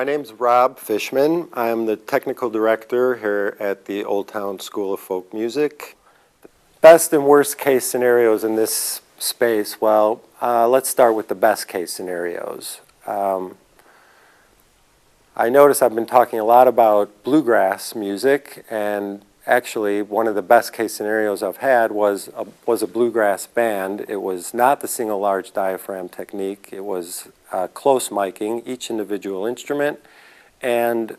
My name's Rob Fishman. I'm the technical director here at the Old Town School of Folk Music. Best and worst case scenarios in this space, well, let's start with the best case scenarios. I notice I've been talking a lot about bluegrass music, and actually one of the best case scenarios I've had was a bluegrass band. It was not the single large diaphragm technique. It was close miking, each individual instrument, and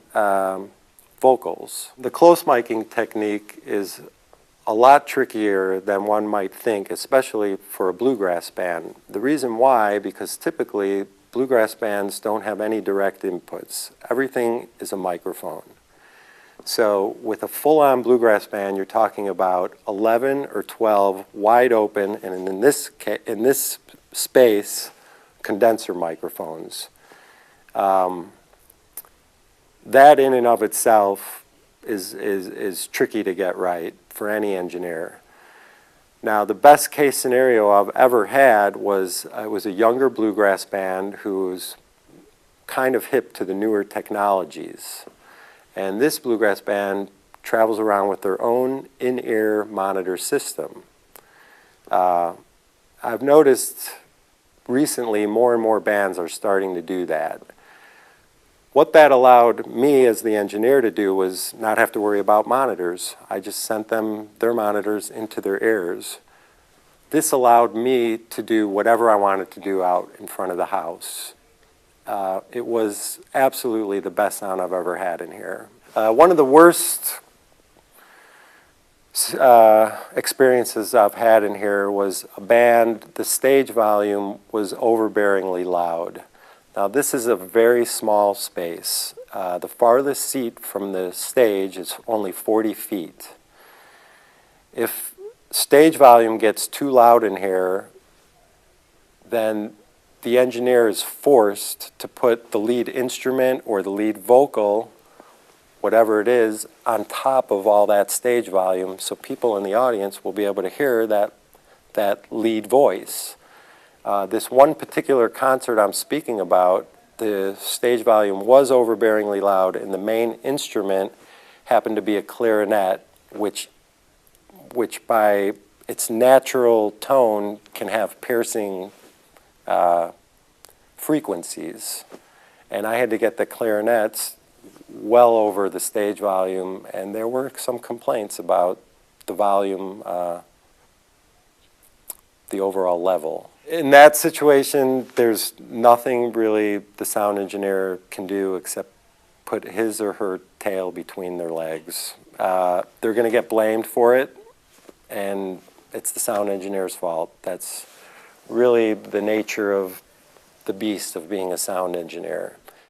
vocals. The close miking technique is a lot trickier than one might think, especially for a bluegrass band. The reason why, because typically bluegrass bands don't have any direct inputs. Everything is a microphone. So with a full-on bluegrass band, you're talking about 11 or 12 wide open, and in this space, condenser microphones. That in and of itself is tricky to get right for any engineer. Now, the best case scenario I've ever had was a younger bluegrass band who was kind of hip to the newer technologies. And this bluegrass band travels around with their own in-ear monitor system. I've noticed recently more and more bands are starting to do that. What that allowed me as the engineer to do was not have to worry about monitors. I just sent them their monitors into their ears. This allowed me to do whatever I wanted to do out in front of the house. It was absolutely the best sound I've ever had in here. One of the worst experiences I've had in here was a band, the stage volume was overbearingly loud. Now this is a very small space. The farthest seat from the stage is only 40 feet. If stage volume gets too loud in here, then the engineer is forced to put the lead instrument or the lead vocal, whatever it is, on top of all that stage volume so people in the audience will be able to hear that lead voice. This one particular concert I'm speaking about, the stage volume was overbearingly loud, and the main instrument happened to be a clarinet, which by its natural tone can have piercing frequencies. And I had to get the clarinets well over the stage volume, and there were some complaints about the volume, the overall level. In that situation, there's nothing really the sound engineer can do except put his or her tail between their legs. They're going to get blamed for it, and it's the sound engineer's fault. That's really the nature of the beast of being a sound engineer.